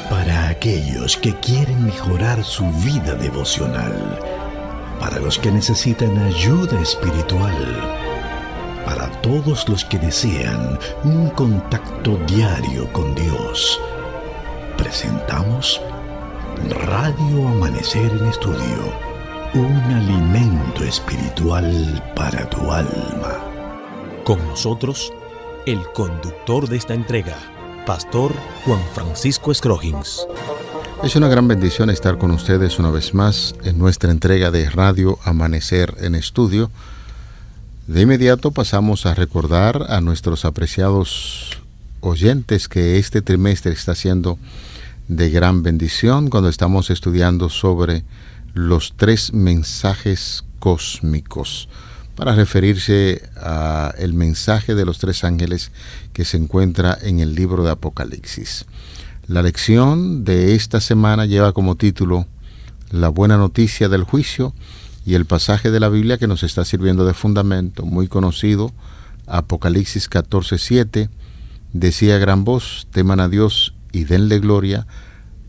Para aquellos que quieren mejorar su vida devocional, para los que necesitan ayuda espiritual, para todos los que desean un contacto diario con Dios, presentamos Radio Amanecer en Estudio, un alimento espiritual para tu alma. Con nosotros, el conductor de esta entrega, Pastor Juan Francisco Scroggins. Es una gran bendición estar con ustedes una vez más en nuestra entrega de Radio Amanecer en Estudio. De inmediato pasamos a recordar a nuestros apreciados oyentes que este trimestre está siendo de gran bendición cuando estamos estudiando sobre los 3 mensajes cósmicos, para referirse al mensaje de los 3 ángeles que se encuentra en el libro de Apocalipsis. La lección de esta semana lleva como título La buena noticia del juicio, y el pasaje de la Biblia que nos está sirviendo de fundamento, muy conocido, Apocalipsis 14:7, decía a gran voz: teman a Dios y denle gloria,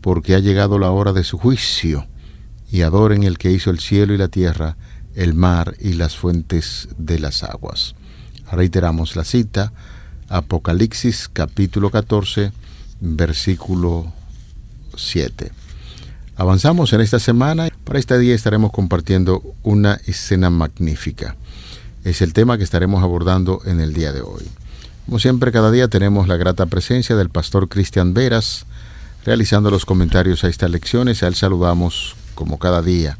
porque ha llegado la hora de su juicio, y adoren el que hizo el cielo y la tierra, el mar y las fuentes de las aguas. Reiteramos la cita, Apocalipsis capítulo 14, versículo 7. Avanzamos en esta semana. Para este día estaremos compartiendo una escena magnífica. Es el tema que estaremos abordando en el día de hoy. Como siempre, cada día tenemos la grata presencia del pastor Cristian Veras, realizando los comentarios a estas lecciones. A él saludamos como cada día,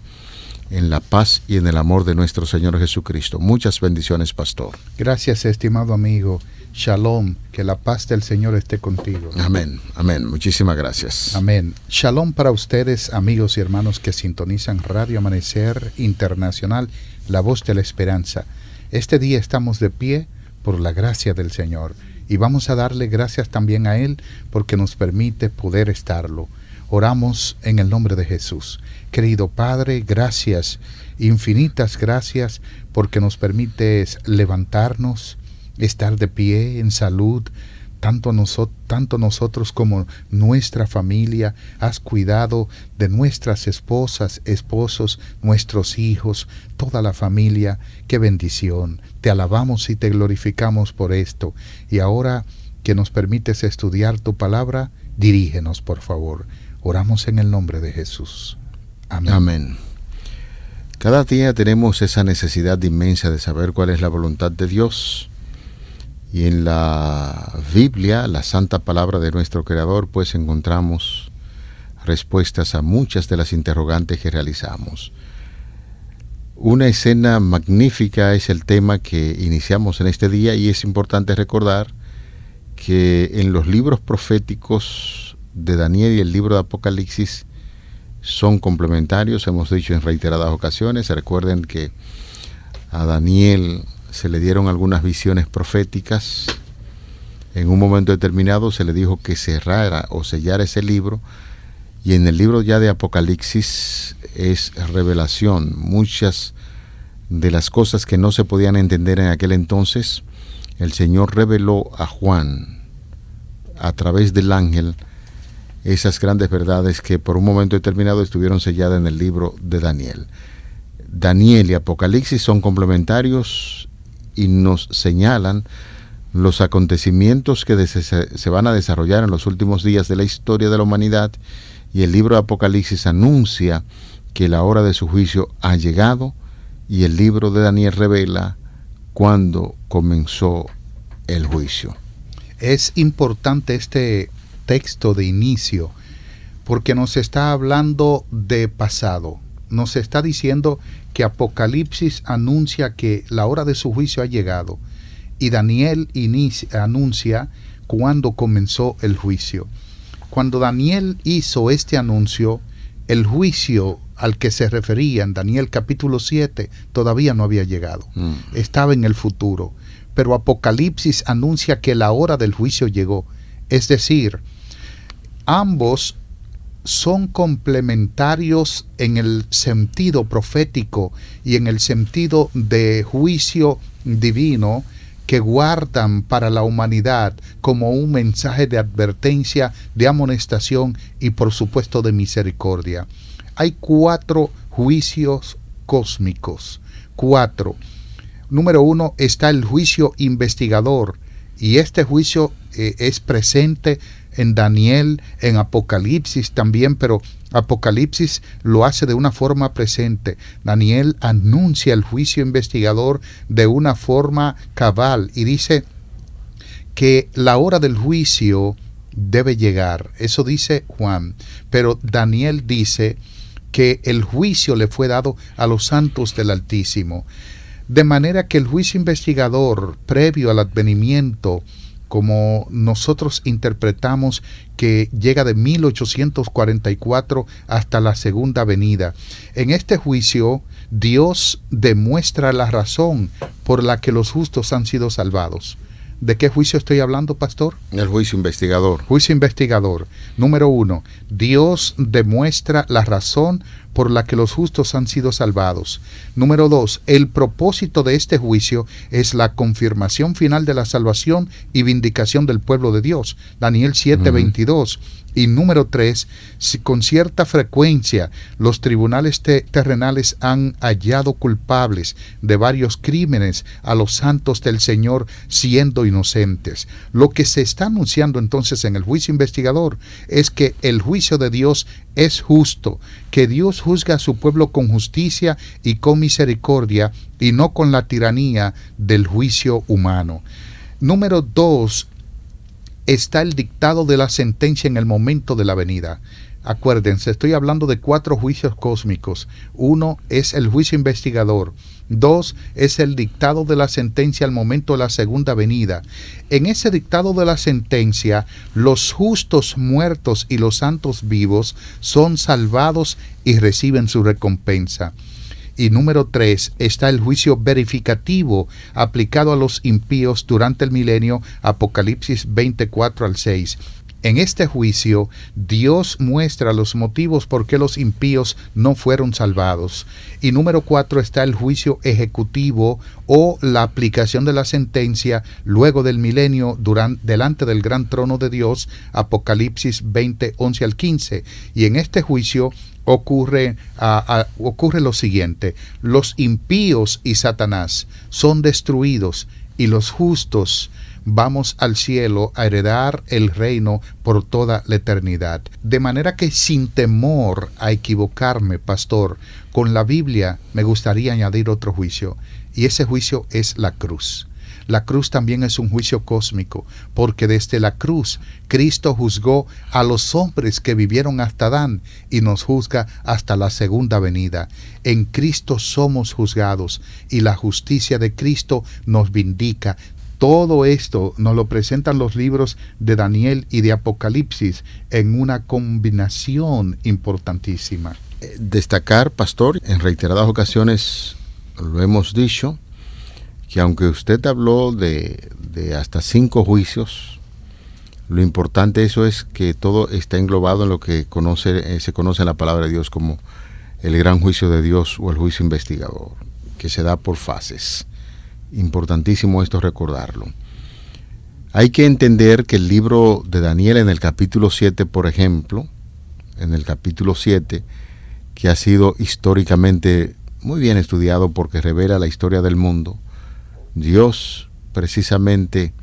en la paz y en el amor de nuestro Señor Jesucristo. Muchas bendiciones, pastor. Gracias, estimado amigo. Shalom, que la paz del Señor esté contigo. Amén, amén. Muchísimas gracias. Amén. Shalom para ustedes, amigos y hermanos que sintonizan Radio Amanecer Internacional, la voz de la esperanza. Este día estamos de pie por la gracia del Señor y vamos a darle gracias también a Él porque nos permite poder estarlo. Oramos en el nombre de Jesús. Querido Padre, gracias, infinitas gracias, porque nos permites levantarnos, estar de pie en salud, tanto nosotros como nuestra familia. Has cuidado de nuestras esposas, esposos, nuestros hijos, toda la familia. ¡Qué bendición! Te alabamos y te glorificamos por esto. Y ahora que nos permites estudiar tu palabra, dirígenos, por favor. Oramos en el nombre de Jesús. Amén. Amén. Cada día tenemos esa necesidad inmensa de saber cuál es la voluntad de Dios. Y en la Biblia, la santa palabra de nuestro Creador, pues encontramos respuestas a muchas de las interrogantes que realizamos. Una escena magnífica es el tema que iniciamos en este día, y es importante recordar que en los libros proféticos de Daniel y el libro de Apocalipsis son complementarios. Hemos dicho en reiteradas ocasiones, recuerden que a Daniel se le dieron algunas visiones proféticas. En un momento determinado se le dijo que cerrara o sellara ese libro, y en el libro ya de Apocalipsis es revelación. Muchas de las cosas que no se podían entender en aquel entonces, el Señor reveló a Juan a través del ángel esas grandes verdades que por un momento determinado estuvieron selladas en el libro de Daniel. Daniel y Apocalipsis son complementarios y nos señalan los acontecimientos que se van a desarrollar en los últimos días de la historia de la humanidad, y el libro de Apocalipsis anuncia que la hora de su juicio ha llegado, y el libro de Daniel revela cuándo comenzó el juicio. Es importante este texto de inicio porque nos está hablando de pasado. Nos está diciendo que Apocalipsis anuncia que la hora de su juicio ha llegado, y Daniel anuncia cuándo comenzó el juicio. Cuando Daniel hizo este anuncio, el juicio al que se refería en Daniel capítulo 7 todavía no había llegado. Estaba en el futuro. Pero Apocalipsis anuncia que la hora del juicio llegó. Es decir, ambos son complementarios en el sentido profético y en el sentido de juicio divino que guardan para la humanidad como un mensaje de advertencia, de amonestación y por supuesto de misericordia. Hay 4 juicios cósmicos. 4. Número 1 está el juicio investigador, y este juicio es presente en Daniel, en Apocalipsis también, pero Apocalipsis lo hace de una forma presente. Daniel anuncia el juicio investigador de una forma cabal y dice que la hora del juicio debe llegar. Eso dice Juan, pero Daniel dice que el juicio le fue dado a los santos del Altísimo. De manera que el juicio investigador previo al advenimiento, como nosotros interpretamos, que llega de 1844 hasta la segunda venida. En este juicio, Dios demuestra la razón por la que los justos han sido salvados. ¿De qué juicio estoy hablando, pastor? El juicio investigador. Juicio investigador. Número 1. Dios demuestra la razón por la que los justos han sido salvados. Número 2. El propósito de este juicio es la confirmación final de la salvación y vindicación del pueblo de Dios. Daniel 7:22. Y número 3, si con cierta frecuencia los tribunales terrenales han hallado culpables de varios crímenes a los santos del Señor siendo inocentes. Lo que se está anunciando entonces en el juicio investigador es que el juicio de Dios es justo, que Dios juzga a su pueblo con justicia y con misericordia y no con la tiranía del juicio humano. Número 2, está el dictado de la sentencia en el momento de la venida. Acuérdense, estoy hablando de 4 juicios cósmicos. 1 es el juicio investigador. 2 es el dictado de la sentencia al momento de la segunda venida. En ese dictado de la sentencia, los justos muertos y los santos vivos son salvados y reciben su recompensa. Y número 3 está el juicio verificativo aplicado a los impíos durante el milenio, Apocalipsis 24-6. En este juicio, Dios muestra los motivos por qué los impíos no fueron salvados. Y número 4 está el juicio ejecutivo o la aplicación de la sentencia luego del milenio delante del gran trono de Dios, Apocalipsis 20:11-15. Y en este juicio ocurre lo siguiente: los impíos y Satanás son destruidos y los justos vamos al cielo a heredar el reino por toda la eternidad. De manera que, sin temor a equivocarme, pastor, con la Biblia me gustaría añadir otro juicio, y ese juicio es la cruz. La cruz también es un juicio cósmico, porque desde la cruz Cristo juzgó a los hombres que vivieron hasta Adán y nos juzga hasta la segunda venida. En Cristo somos juzgados y la justicia de Cristo nos vindica. Todo esto nos lo presentan los libros de Daniel y de Apocalipsis en una combinación importantísima. Destacar, pastor, en reiteradas ocasiones lo hemos dicho, que aunque usted habló de hasta 5 juicios, lo importante eso es que todo está englobado en lo que se conoce en la palabra de Dios como el gran juicio de Dios o el juicio investigador, que se da por fases. Importantísimo esto recordarlo. Hay que entender que el libro de Daniel en el capítulo 7, por ejemplo, en el capítulo 7, que ha sido históricamente muy bien estudiado porque revela la historia del mundo, Dios precisamente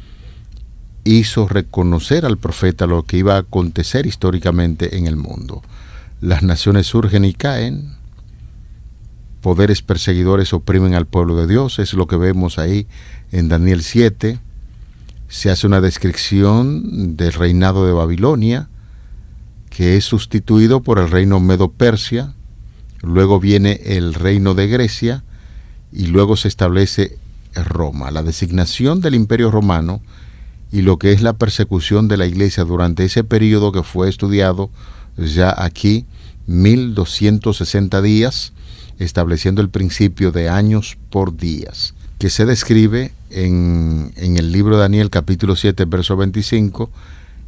hizo reconocer al profeta lo que iba a acontecer históricamente en el mundo. Las naciones surgen y caen, poderes perseguidores oprimen al pueblo de Dios, es lo que vemos ahí en Daniel 7. Se hace una descripción del reinado de Babilonia, que es sustituido por el reino Medo-Persia, luego viene el reino de Grecia, y luego se establece Roma. La designación del Imperio Romano y lo que es la persecución de la Iglesia durante ese periodo que fue estudiado ya aquí, 1260 días, estableciendo el principio de años por días, que se describe en el libro de Daniel capítulo 7, verso 25,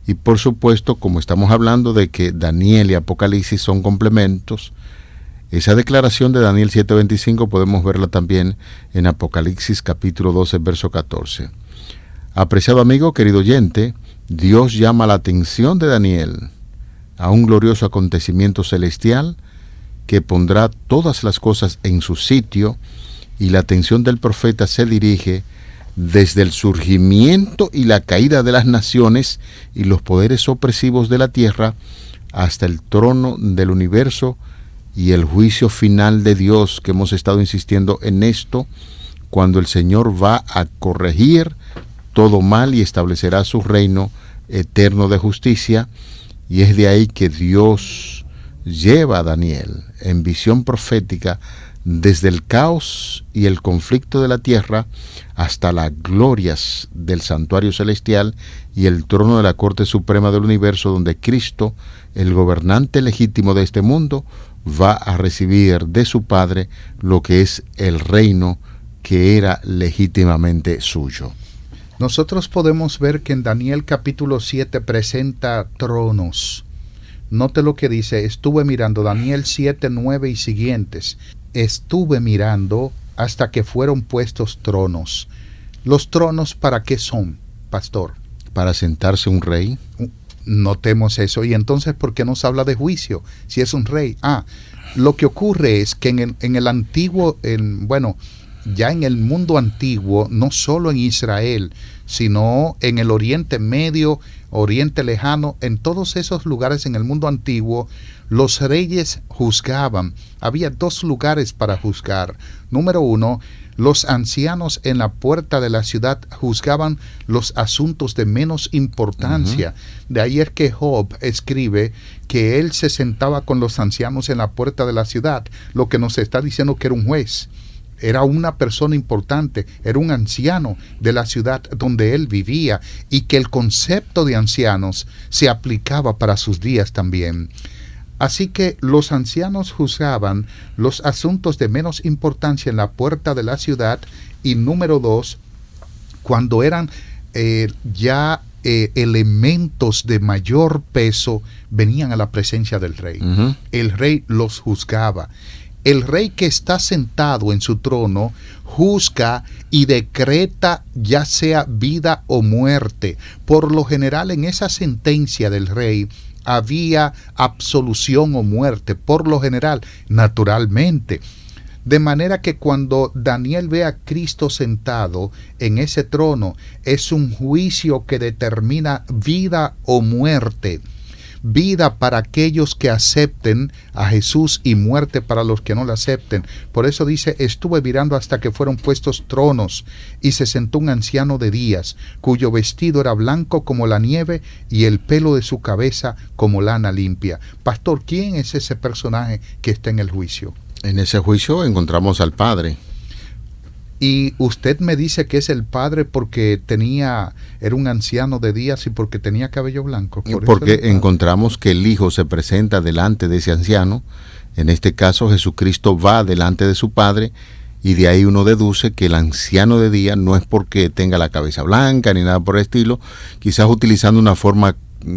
y por supuesto, como estamos hablando de que Daniel y Apocalipsis son complementos, esa declaración de Daniel 7:25 podemos verla también en Apocalipsis capítulo 12, verso 14. Apreciado amigo, querido oyente, Dios llama la atención de Daniel a un glorioso acontecimiento celestial que pondrá todas las cosas en su sitio, y la atención del profeta se dirige desde el surgimiento y la caída de las naciones y los poderes opresivos de la tierra hasta el trono del universo y el juicio final de Dios, que hemos estado insistiendo en esto, cuando el Señor va a corregir todo mal y establecerá su reino eterno de justicia. Y es de ahí que Dios lleva a Daniel en visión profética desde el caos y el conflicto de la tierra hasta las glorias del santuario celestial y el trono de la Corte Suprema del universo, donde Cristo, el gobernante legítimo de este mundo, va a recibir de su Padre lo que es el reino que era legítimamente suyo. Nosotros podemos ver que en Daniel capítulo 7 presenta tronos. Note lo que dice: estuve mirando, Daniel 7, 9 y siguientes. Estuve mirando hasta que fueron puestos tronos. ¿Los tronos para qué son, pastor? Para sentarse un rey. Notemos eso. Y entonces, ¿por qué nos habla de juicio si es un rey? Lo que ocurre es que en el antiguo, ya en el mundo antiguo, no solo en Israel, sino en el Oriente Medio, Oriente Lejano, en todos esos lugares en el mundo antiguo, los reyes juzgaban. Había dos lugares para juzgar. Número uno, los ancianos en la puerta de la ciudad juzgaban los asuntos de menos importancia. De ahí es que Job escribe que él se sentaba con los ancianos en la puerta de la ciudad, lo que nos está diciendo que era un juez. Era una persona importante, era un anciano de la ciudad donde él vivía, y que el concepto de ancianos se aplicaba para sus días también. Así que los ancianos juzgaban los asuntos de menos importancia en la puerta de la ciudad. Y número dos, cuando eran elementos de mayor peso, venían a la presencia del rey. El rey los juzgaba. El rey que está sentado en su trono juzga y decreta ya sea vida o muerte. Por lo general, en esa sentencia del rey había absolución o muerte, por lo general, naturalmente. De manera que cuando Daniel ve a Cristo sentado en ese trono, es un juicio que determina vida o muerte. Vida para aquellos que acepten a Jesús y muerte para los que no lo acepten. Por eso dice: estuve mirando hasta que fueron puestos tronos, y se sentó un anciano de días, cuyo vestido era blanco como la nieve y el pelo de su cabeza como lana limpia. Pastor, ¿quién es ese personaje que está en el juicio? En ese juicio encontramos al Padre. Y usted me dice que es el Padre porque era un anciano de días y porque tenía cabello blanco. Porque encontramos que el Hijo se presenta delante de ese anciano. En este caso, Jesucristo va delante de su Padre, y de ahí uno deduce que el anciano de día no es porque tenga la cabeza blanca ni nada por el estilo, quizás utilizando una forma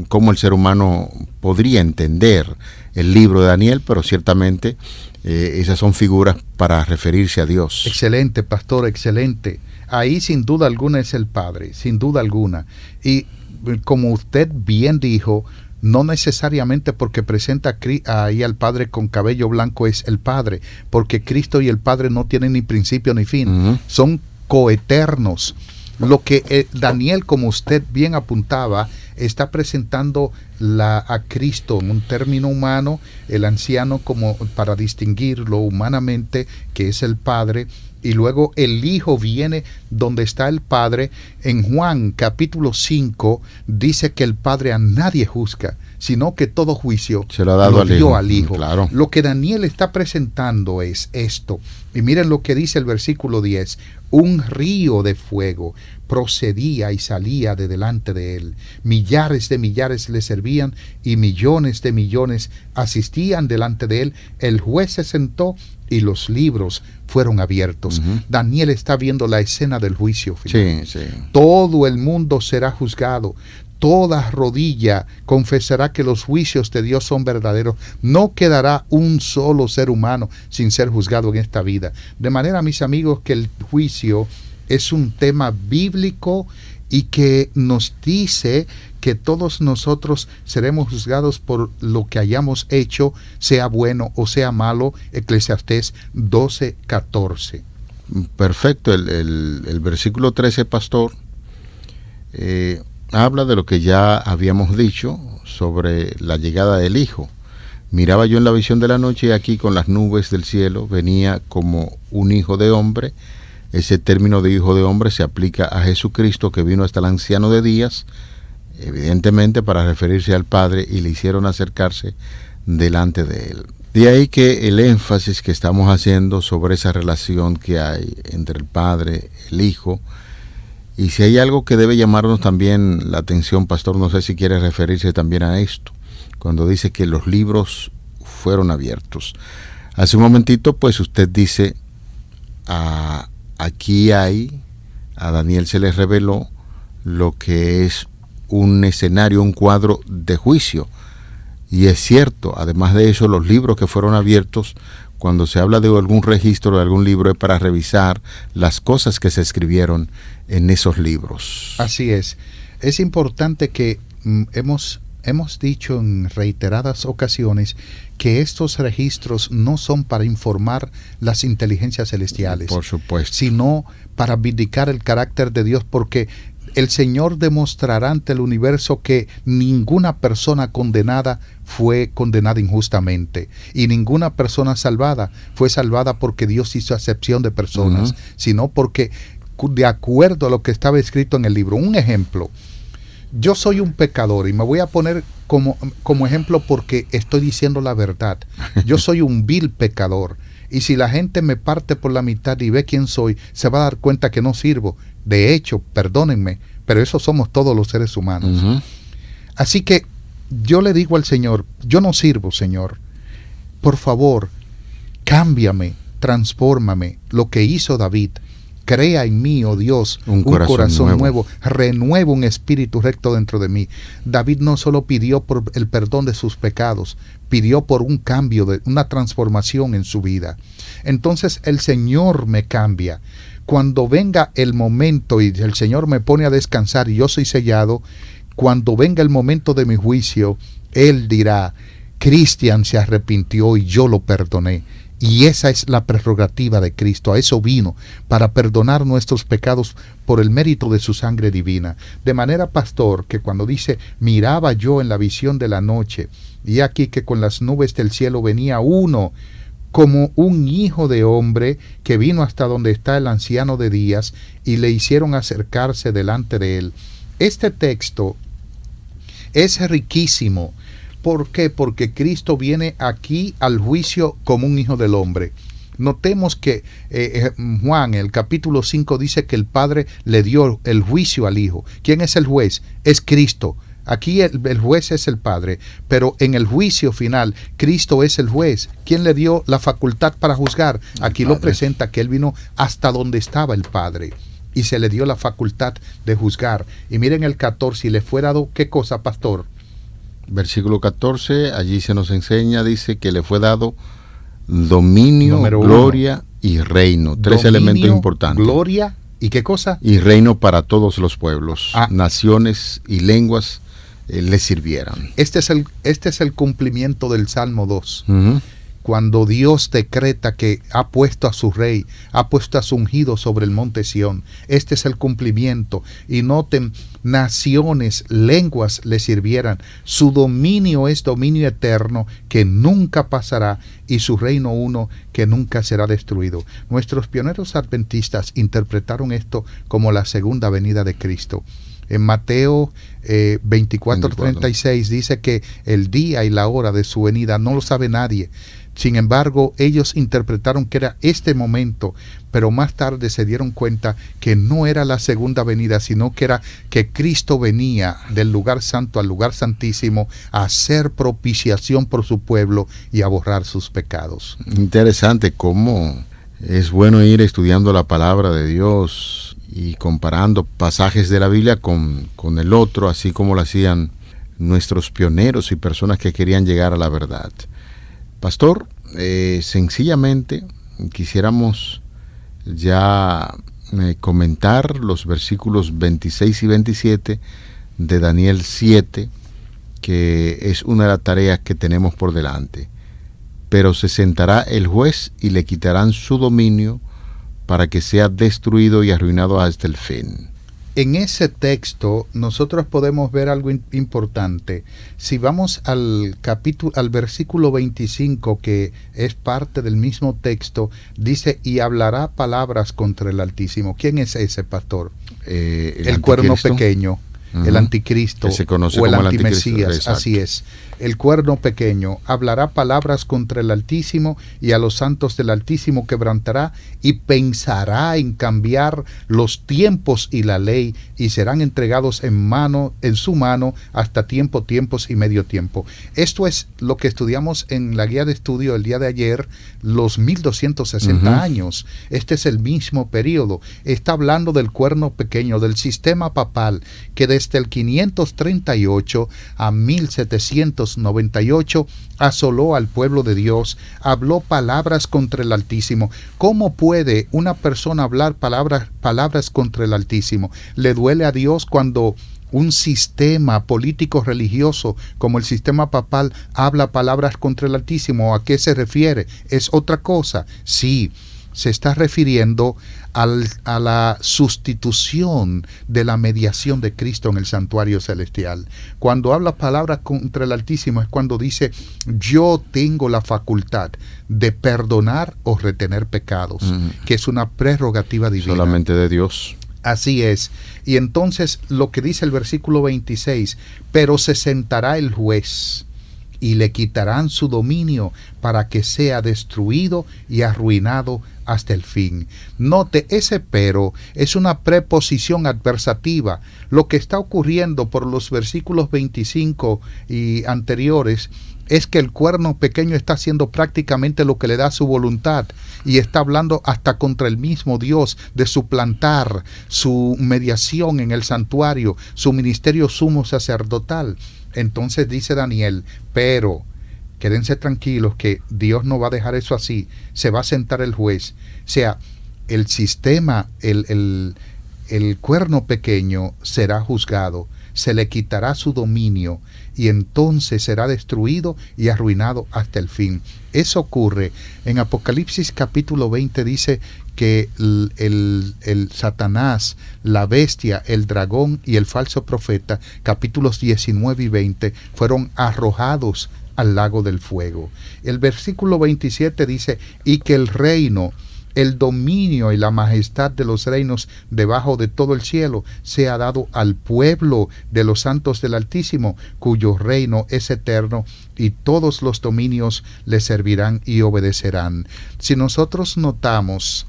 como el ser humano podría entender el libro de Daniel, pero ciertamente esas son figuras para referirse a Dios. Excelente, pastor, excelente. Ahí sin duda alguna es el Padre, sin duda alguna. Y como usted bien dijo, no necesariamente porque presenta ahí al Padre con cabello blanco es el Padre, porque Cristo y el Padre no tienen ni principio ni fin, son coeternos. Lo que Daniel, como usted bien apuntaba, está presentando a Cristo en un término humano, el anciano como para distinguirlo humanamente, que es el Padre, y luego el Hijo viene donde está el Padre. En Juan capítulo 5 dice que el Padre a nadie juzga, sino que todo juicio se lo ha dado al Hijo. Claro. Lo que Daniel está presentando es esto. Y miren lo que dice el versículo 10. Un río de fuego procedía y salía de delante de él. Millares de millares le servían y millones de millones asistían delante de él. El juez se sentó y los libros fueron abiertos. Daniel está viendo la escena del juicio final. Sí. Todo el mundo será juzgado. Toda rodilla confesará que los juicios de Dios son verdaderos. No quedará un solo ser humano sin ser juzgado en esta vida. De manera, mis amigos, que el juicio es un tema bíblico y que nos dice que todos nosotros seremos juzgados por lo que hayamos hecho, sea bueno o sea malo. Eclesiastés 12:14. Perfecto. El versículo 13, pastor, habla de lo que ya habíamos dicho sobre la llegada del Hijo. Miraba yo en la visión de la noche, y aquí con las nubes del cielo venía como un hijo de hombre. Ese término de hijo de hombre se aplica a Jesucristo, que vino hasta el anciano de días, evidentemente para referirse al Padre, y le hicieron acercarse delante de él. De ahí que el énfasis que estamos haciendo sobre esa relación que hay entre el Padre, el Hijo. Y si hay algo que debe llamarnos también la atención, pastor, no sé si quiere referirse también a esto, cuando dice que los libros fueron abiertos. Hace un momentito, pues usted dice, aquí a Daniel se le reveló lo que es un escenario, un cuadro de juicio. Y es cierto, además de eso, los libros que fueron abiertos, cuando se habla de algún registro de algún libro, es para revisar las cosas que se escribieron en esos libros. Así es. Es importante que hemos dicho en reiteradas ocasiones que estos registros no son para informar las inteligencias celestiales, por supuesto, sino para vindicar el carácter de Dios, porque el Señor demostrará ante el universo que ninguna persona condenada fue condenada injustamente, y ninguna persona salvada fue salvada porque Dios hizo acepción de personas, sino porque de acuerdo a lo que estaba escrito en el libro. Un ejemplo: yo soy un pecador, y me voy a poner como ejemplo porque estoy diciendo la verdad. Yo soy un vil pecador, y si la gente me parte por la mitad y ve quién soy, se va a dar cuenta que no sirvo. De hecho, perdónenme, pero eso somos todos los seres humanos. Así que yo le digo al Señor: yo no sirvo, Señor. Por favor, cámbiame, transfórmame. Lo que hizo David. Crea en mí, oh Dios, un corazón nuevo. Renueva un espíritu recto dentro de mí. David no solo pidió por el perdón de sus pecados, pidió por un cambio, una transformación en su vida. Entonces el Señor me cambia. Cuando venga el momento y el Señor me pone a descansar y yo soy sellado, cuando venga el momento de mi juicio, Él dirá: Cristian se arrepintió y yo lo perdoné. Y esa es la prerrogativa de Cristo. A eso vino, para perdonar nuestros pecados por el mérito de su sangre divina. De manera, pastor, que cuando dice: miraba yo en la visión de la noche, y aquí que con las nubes del cielo venía uno como un hijo de hombre, que vino hasta donde está el anciano de días, y le hicieron acercarse delante de él. Este texto es riquísimo. ¿Por qué? Porque Cristo viene aquí al juicio como un hijo del hombre. Notemos que Juan, el capítulo 5, dice que el Padre le dio el juicio al Hijo. ¿Quién es el juez? Es Cristo. Aquí el juez es el Padre, pero en el juicio final, Cristo es el juez. ¿Quién le dio la facultad para juzgar? Aquí lo presenta, que Él vino hasta donde estaba el Padre, y se le dio la facultad de juzgar. Y miren el 14, y le fue dado, ¿qué cosa, pastor? Versículo 14, allí se nos enseña, dice que le fue dado dominio, Número gloria y reino. Tres elementos importantes. Gloria y ¿qué cosa? Y reino para todos los pueblos, naciones y lenguas le sirvieran. Este es el cumplimiento del Salmo 2. Cuando Dios decreta que ha puesto a su rey, ha puesto a su ungido sobre el monte Sión. Este es el cumplimiento. Y noten, naciones, lenguas le sirvieran. Su dominio es dominio eterno que nunca pasará, y su reino uno que nunca será destruido. Nuestros pioneros adventistas interpretaron esto como la segunda venida de Cristo. En Mateo 24:36 dice que el día y la hora de su venida no lo sabe nadie. Sin embargo, ellos interpretaron que era este momento, pero más tarde se dieron cuenta que no era la segunda venida, sino que era que Cristo venía del lugar santo al lugar santísimo a hacer propiciación por su pueblo y a borrar sus pecados. Interesante cómo es bueno ir estudiando la palabra de Dios y comparando pasajes de la Biblia con el otro, así como lo hacían nuestros pioneros y personas que querían llegar a la verdad. Pastor, sencillamente quisiéramos ya comentar los versículos 26 y 27 de Daniel 7, que es una de las tareas que tenemos por delante. Pero se sentará el juez y le quitarán su dominio para que sea destruido y arruinado hasta el fin. En ese texto nosotros podemos ver algo importante. Si vamos al versículo 25, que es parte del mismo texto, dice, y hablará palabras contra el Altísimo. ¿Quién es ese, pastor? El cuerno pequeño. El anticristo o el antimesías, así es. El cuerno pequeño hablará palabras contra el Altísimo, y a los santos del Altísimo quebrantará, y pensará en cambiar los tiempos y la ley, y serán entregados en su mano hasta tiempos y medio tiempo. Esto es lo que estudiamos en la guía de estudio el día de ayer, los 1260 años. Este es el mismo periodo. Está hablando del cuerno pequeño, del sistema papal, que desde el 538 a 1798 asoló al pueblo de Dios, habló palabras contra el Altísimo. ¿Cómo puede una persona hablar palabras contra el Altísimo? ¿Le duele a Dios cuando un sistema político religioso como el sistema papal habla palabras contra el Altísimo? ¿A qué se refiere? ¿Es otra cosa? Sí, se está refiriendo a la sustitución de la mediación de Cristo en el santuario celestial. Cuando habla palabras contra el Altísimo es cuando dice, yo tengo la facultad de perdonar o retener pecados, que es una prerrogativa divina. Solamente de Dios. Así es. Y entonces lo que dice el versículo 26, pero se sentará el juez y le quitarán su dominio para que sea destruido y arruinado hasta el fin. Note, ese pero es una preposición adversativa. Lo que está ocurriendo por los versículos 25 y anteriores es que el cuerno pequeño está haciendo prácticamente lo que le da su voluntad, y está hablando hasta contra el mismo Dios de suplantar su mediación en el santuario, su ministerio sumo sacerdotal. Entonces dice Daniel, pero quédense tranquilos que Dios no va a dejar eso así, se va a sentar el juez. O sea, el sistema, el cuerno pequeño será juzgado, se le quitará su dominio, y entonces será destruido y arruinado hasta el fin. Eso ocurre en Apocalipsis capítulo 20, dice que el Satanás, la bestia, el dragón y el falso profeta, capítulos 19 y 20, fueron arrojados al lago del fuego. El versículo 27 dice, y que el reino, el dominio y la majestad de los reinos debajo de todo el cielo sea dado al pueblo de los santos del Altísimo, cuyo reino es eterno, y todos los dominios le servirán y obedecerán. Si nosotros notamos,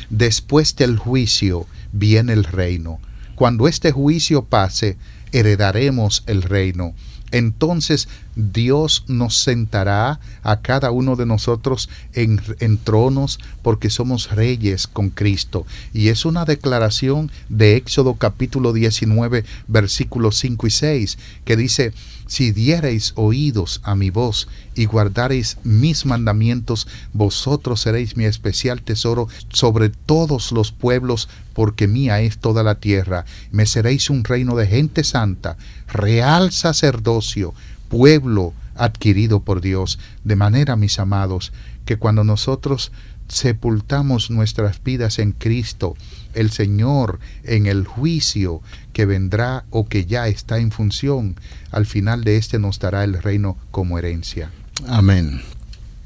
después del juicio viene el reino. Cuando este juicio pase, heredaremos el reino. Entonces Dios nos sentará a cada uno de nosotros en tronos, porque somos reyes con Cristo. Y es una declaración de Éxodo capítulo 19, versículos 5 y 6, que dice, si diereis oídos a mi voz y guardareis mis mandamientos, vosotros seréis mi especial tesoro sobre todos los pueblos, porque mía es toda la tierra. Me seréis un reino de gente santa, real sacerdocio, pueblo adquirido por Dios. De manera, mis amados, que cuando nosotros sepultamos nuestras vidas en Cristo, el Señor, en el juicio que vendrá o que ya está en función, al final de este nos dará el reino como herencia. Amén.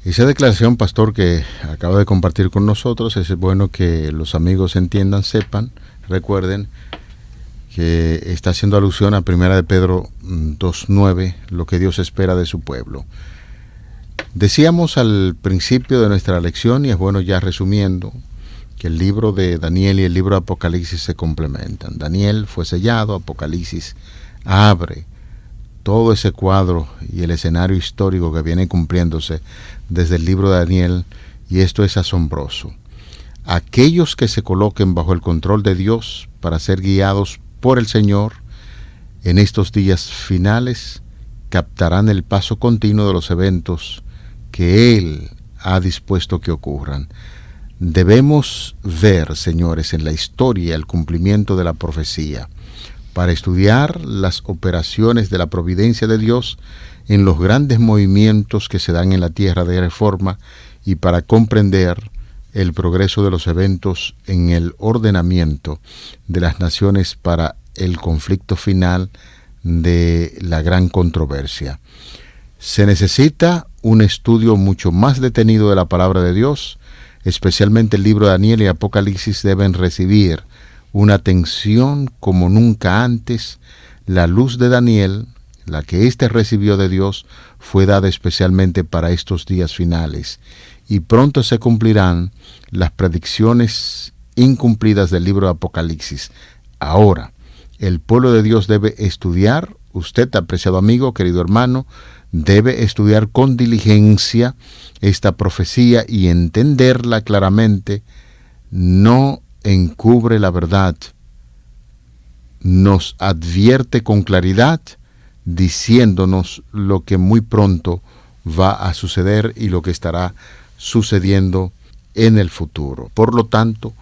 Esa declaración, pastor, que acaba de compartir con nosotros, es bueno que los amigos entiendan, sepan, recuerden que está haciendo alusión a 1 de Pedro 2:9, lo que Dios espera de su pueblo. Decíamos al principio de nuestra lección, y es bueno ya resumiendo, que el libro de Daniel y el libro de Apocalipsis se complementan. Daniel fue sellado, Apocalipsis abre todo ese cuadro y el escenario histórico que viene cumpliéndose desde el libro de Daniel, y esto es asombroso. Aquellos que se coloquen bajo el control de Dios para ser guiados por el Señor en estos días finales captarán el paso continuo de los eventos que Él ha dispuesto que ocurran. Debemos ver, señores, en la historia el cumplimiento de la profecía para estudiar las operaciones de la providencia de Dios en los grandes movimientos que se dan en la tierra de reforma y para comprender el progreso de los eventos en el ordenamiento de las naciones para el conflicto final de la gran controversia. Se necesita un estudio mucho más detenido de la palabra de Dios, especialmente el libro de Daniel y Apocalipsis deben recibir una atención como nunca antes. La luz de Daniel, la que éste recibió de Dios, fue dada especialmente para estos días finales, y pronto se cumplirán las predicciones incumplidas del libro de Apocalipsis. Ahora, el pueblo de Dios debe estudiar, usted, apreciado amigo, querido hermano, debe estudiar con diligencia esta profecía y entenderla claramente. No encubre la verdad, nos advierte con claridad, diciéndonos lo que muy pronto va a suceder y lo que estará sucediendo en el futuro. Por lo tanto,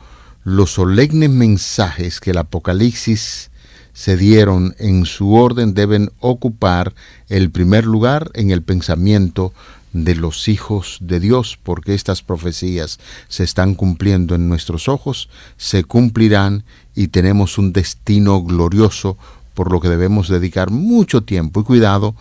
los solemnes mensajes que el Apocalipsis se dieron en su orden deben ocupar el primer lugar en el pensamiento de los hijos de Dios, porque estas profecías se están cumpliendo en nuestros ojos, se cumplirán y tenemos un destino glorioso, por lo que debemos dedicar mucho tiempo y cuidado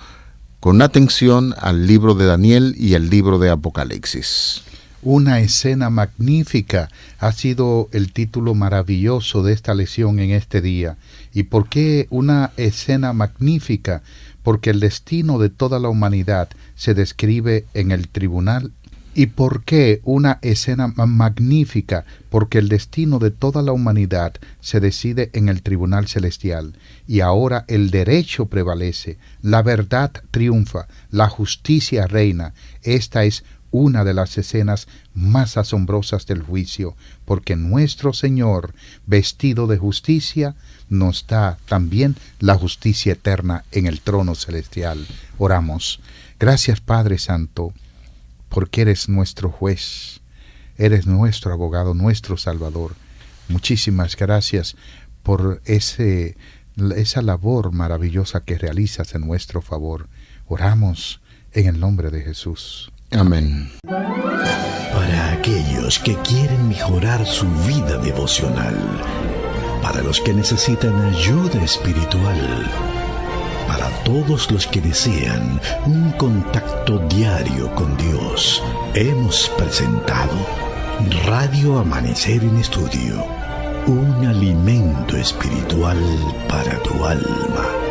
con atención al libro de Daniel y al libro de Apocalipsis. Una escena magnífica ha sido el título maravilloso de esta lección en este día. ¿Y por qué una escena magnífica? Porque el destino de toda la humanidad se describe en el tribunal. ¿Y por qué una escena magnífica? Porque el destino de toda la humanidad se decide en el tribunal celestial. Y ahora el derecho prevalece, la verdad triunfa, la justicia reina. Esta es una de las escenas más asombrosas del juicio, porque nuestro Señor, vestido de justicia, nos da también la justicia eterna en el trono celestial. Oramos. Gracias, Padre Santo, porque eres nuestro juez, eres nuestro abogado, nuestro Salvador. Muchísimas gracias por esa labor maravillosa que realizas en nuestro favor. Oramos en el nombre de Jesús. Amén. Para aquellos que quieren mejorar su vida devocional, para los que necesitan ayuda espiritual, para todos los que desean un contacto diario con Dios, hemos presentado Radio Amanecer en Estudio, un alimento espiritual para tu alma.